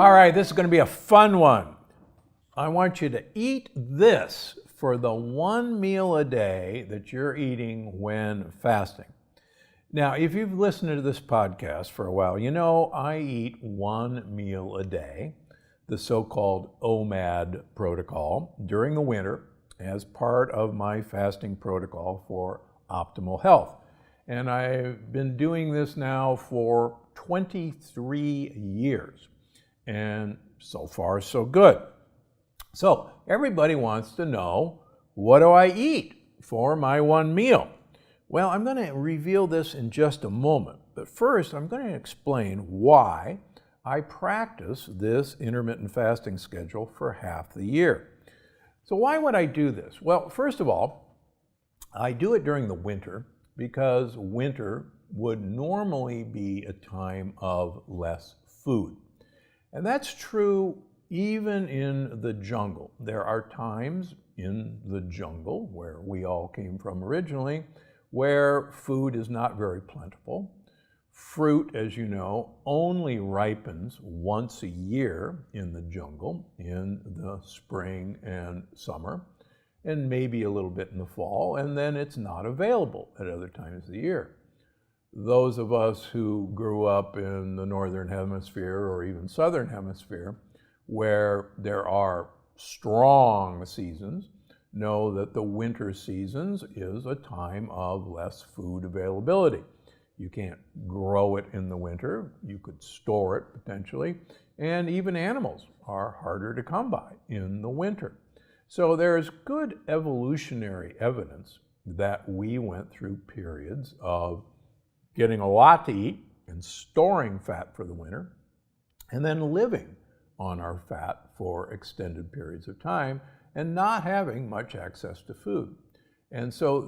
All right, this is going to be a fun one. I want you to eat this for the one meal a day that you're eating when fasting. Now, if you've listened to this podcast for a while, you know I eat one meal a day, the so-called OMAD protocol, during the winter as part of my fasting protocol for optimal health. And I've been doing this now for 23 years. And so far, so good. So everybody wants to know, what do I eat for my one meal? Well, I'm going to reveal this in just a moment. But first, I'm going to explain why I practice this intermittent fasting schedule for half the year. So why would I do this? Well, first of all, I do it during the winter because winter would normally be a time of less food. And that's true even in the jungle. There are times in the jungle, where we all came from originally, where food is not very plentiful. Fruit, as you know, only ripens once a year in the jungle, in the spring and summer, and maybe a little bit in the fall, and then it's not available at other times of the year. Those of us who grew up in the Northern Hemisphere or even Southern Hemisphere, where there are strong seasons, know that the winter seasons is a time of less food availability. You can't grow it in the winter. You could store it potentially, and even animals are harder to come by in the winter. So there's good evolutionary evidence that we went through periods of getting a lot to eat and storing fat for the winter, and then living on our fat for extended periods of time and not having much access to food. And so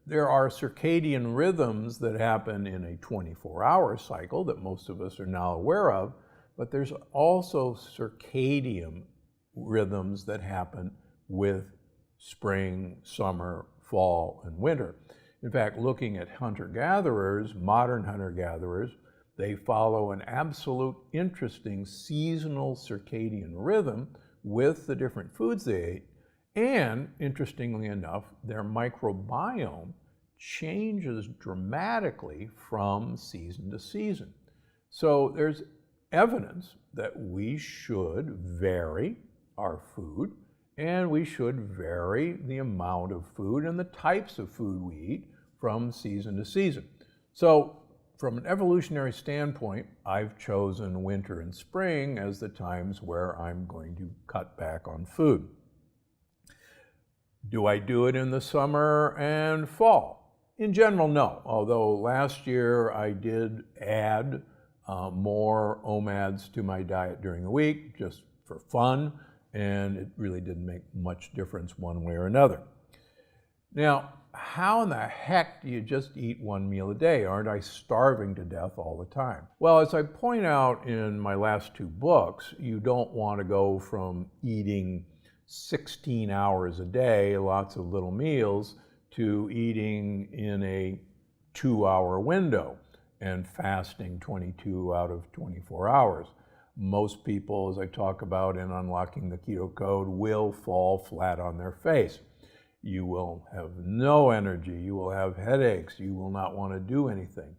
there are circadian rhythms that happen in a 24-hour cycle that most of us are now aware of, but there's also circadian rhythms that happen with spring, summer, fall, and winter. In fact, looking at hunter-gatherers, modern hunter-gatherers, they follow an absolute interesting seasonal circadian rhythm with the different foods they ate. And interestingly enough, their microbiome changes dramatically from season to season. So there's evidence that we should vary our food, and we should vary the amount of food and the types of food we eat from season to season. So from an evolutionary standpoint, I've chosen winter and spring as the times where I'm going to cut back on food. Do I do it in the summer and fall? In general, no. Although last year I did add more OMADs to my diet during the week, just for fun, and it really didn't make much difference one way or another. Now, how in the heck do you just eat one meal a day? Aren't I starving to death all the time? Well, as I point out in my last two books, you don't want to go from eating 16 hours a day, lots of little meals, to eating in a 2-hour window and fasting 22 out of 24 hours. Most people, as I talk about in Unlocking the Keto Code, will fall flat on their face. You will have no energy, you will have headaches, you will not want to do anything.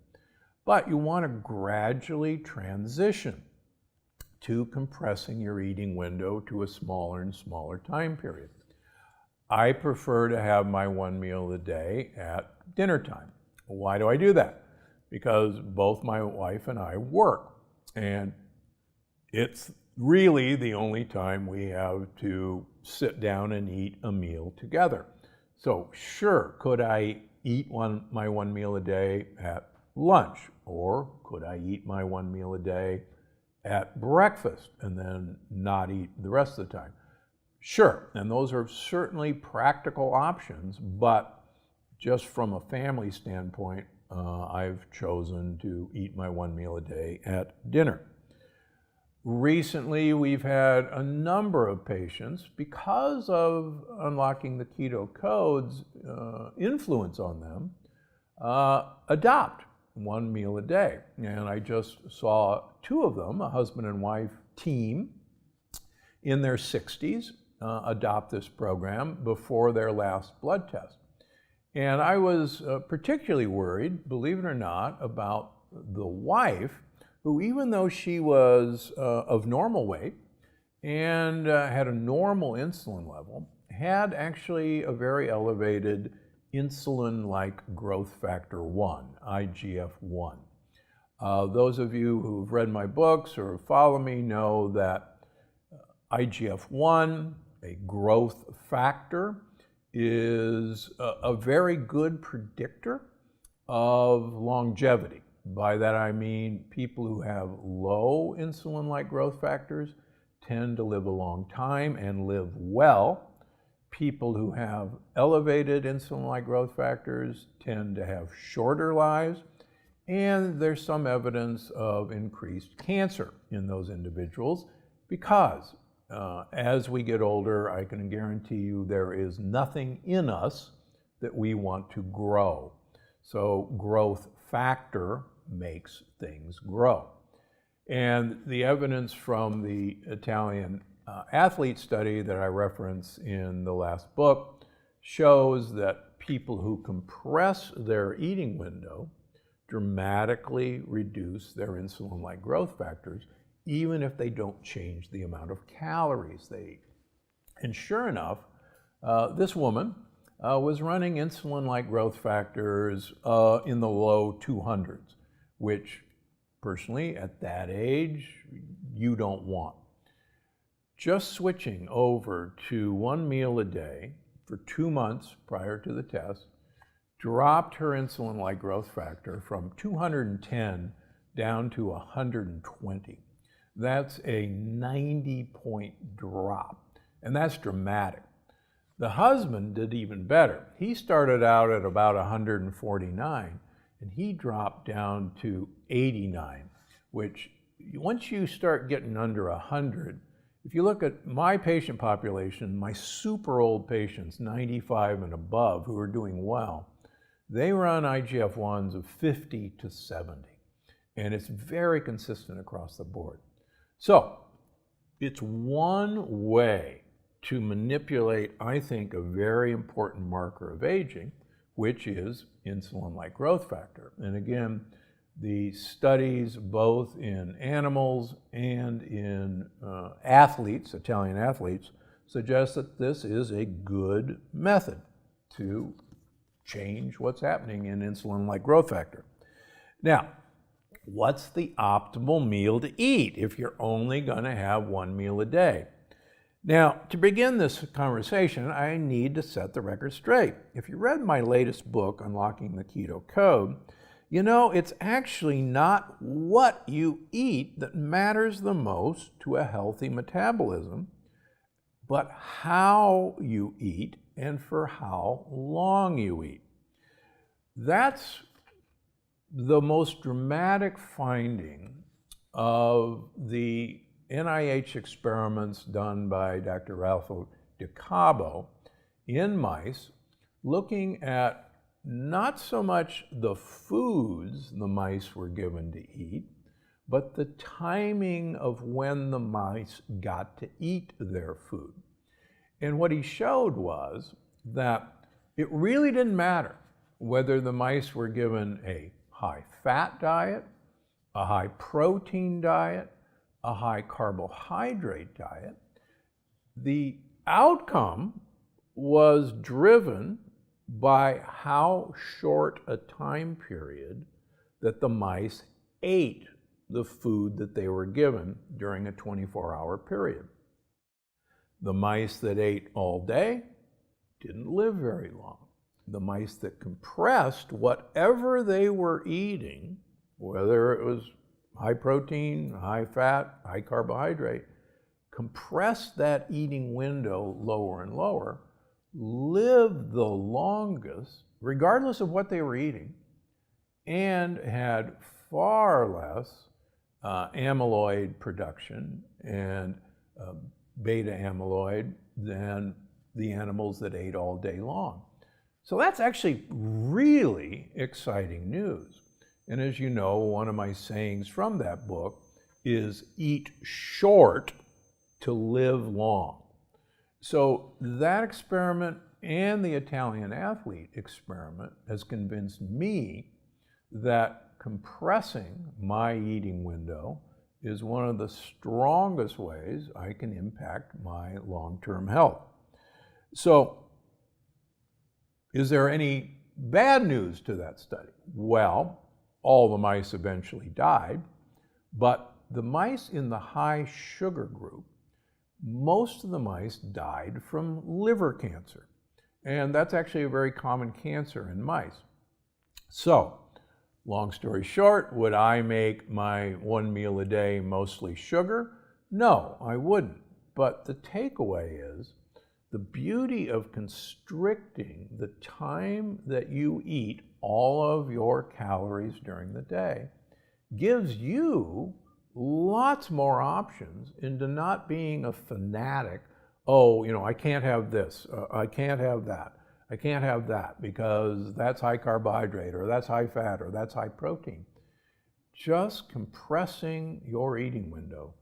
But you want to gradually transition to compressing your eating window to a smaller and smaller time period. I prefer to have my one meal a day at dinner time. Why do I do that? Because both my wife and I work, and it's really the only time we have to sit down and eat a meal together. So sure, could I eat my one meal a day at lunch, or could I eat my one meal a day at breakfast and then not eat the rest of the time? Sure, and those are certainly practical options, but just from a family standpoint, I've chosen to eat my one meal a day at dinner. Recently, we've had a number of patients, because of Unlocking the Keto Code's influence on them, adopt one meal a day. And I just saw two of them, a husband and wife team in their 60s, adopt this program before their last blood test. And I was particularly worried, believe it or not, about the wife, who, even though she was of normal weight and had a normal insulin level, had actually a very elevated insulin-like growth factor 1, IGF-1. Those of you who've read my books or follow me know that IGF-1, a growth factor, is a very good predictor of longevity. By that I mean people who have low insulin-like growth factors tend to live a long time and live well. People who have elevated insulin-like growth factors tend to have shorter lives, and there's some evidence of increased cancer in those individuals because as we get older, I can guarantee you there is nothing in us that we want to grow. So growth factor makes things grow. And the evidence from the Italian athlete study that I reference in the last book shows that people who compress their eating window dramatically reduce their insulin-like growth factors, even if they don't change the amount of calories they eat. And sure enough, this woman was running insulin-like growth factors in the low 200s, which personally at that age you don't want. Just switching over to one meal a day for 2 months prior to the test dropped her insulin-like growth factor from 210 down to 120. That's a 90-point drop, and that's dramatic. The husband did even better. He started out at about 149, and he dropped down to 89, which once you start getting under 100, if you look at my patient population, my super old patients, 95 and above, who are doing well, they run IGF-1s of 50 to 70, and it's very consistent across the board. So it's one way to manipulate, I think, a very important marker of aging, which is insulin-like growth factor. And again, the studies both in animals and in athletes, Italian athletes, suggest that this is a good method to change what's happening in insulin-like growth factor. Now, what's the optimal meal to eat if you're only going to have one meal a day? Now, to begin this conversation, I need to set the record straight. If you read my latest book, Unlocking the Keto Code, you know it's actually not what you eat that matters the most to a healthy metabolism, but how you eat and for how long you eat. That's the most dramatic finding of the NIH experiments done by Dr. Ralph DiCabo in mice, looking at not so much the foods the mice were given to eat, but the timing of when the mice got to eat their food. And what he showed was that it really didn't matter whether the mice were given a high-fat diet, a high-protein diet, a high-carbohydrate diet. The outcome was driven by how short a time period that the mice ate the food that they were given during a 24-hour period. The mice that ate all day didn't live very long. The mice that compressed whatever they were eating, whether it was high protein, high fat, high carbohydrate, compressed that eating window lower and lower, lived the longest, regardless of what they were eating, and had far less amyloid production and beta amyloid than the animals that ate all day long. So that's actually really exciting news. And as you know, one of my sayings from that book is eat short to live long. So that experiment and the Italian athlete experiment has convinced me that compressing my eating window is one of the strongest ways I can impact my long-term health. So, is there any bad news to that study? Well, all the mice eventually died, but the mice in the high sugar group, most of the mice died from liver cancer. And that's actually a very common cancer in mice. So, long story short, would I make my one meal a day mostly sugar? No, I wouldn't. But the takeaway is the beauty of constricting the time that you eat all of your calories during the day gives you lots more options into not being a fanatic. Oh, I can't have this, I can't have that. I can't have that because that's high carbohydrate or that's high fat or that's high protein. Just compressing your eating window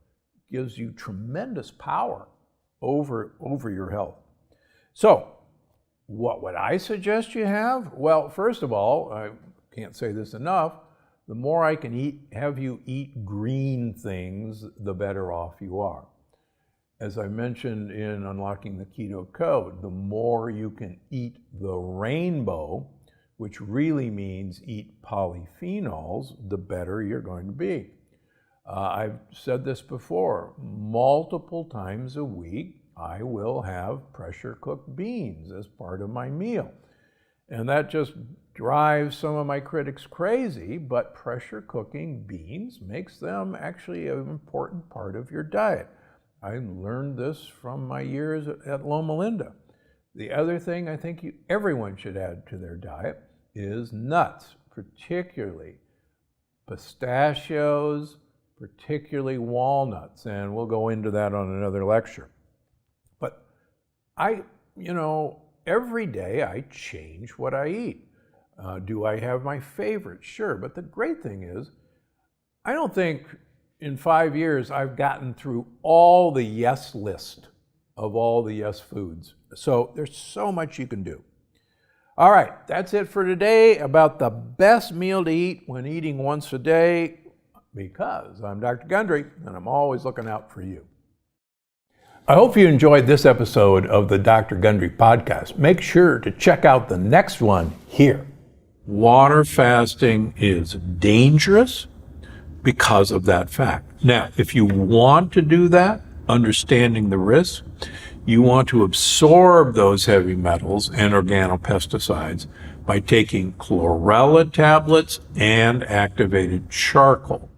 gives you tremendous power over your health. So, what would I suggest you have? Well, first of all, I can't say this enough, the more I can have you eat green things, the better off you are. As I mentioned in Unlocking the Keto Code, the more you can eat the rainbow, which really means eat polyphenols, the better you're going to be. I've said this before, multiple times a week, I will have pressure cooked beans as part of my meal. And that just drives some of my critics crazy, but pressure cooking beans makes them actually an important part of your diet. I learned this from my years at Loma Linda. The other thing I think everyone should add to their diet is nuts, particularly pistachios, particularly walnuts, and we'll go into that on another lecture. But every day I change what I eat. Do I have my favorites? Sure, but the great thing is, I don't think in 5 years I've gotten through all the yes list of all the yes foods. So there's so much you can do. All right, that's it for today about the best meal to eat when eating once a day, because I'm Dr. Gundry and I'm always looking out for you. I hope you enjoyed this episode of the Dr. Gundry podcast. Make sure to check out the next one here. Water fasting is dangerous because of that fact. Now, if you want to do that, understanding the risk, you want to absorb those heavy metals and organopesticides by taking chlorella tablets and activated charcoal.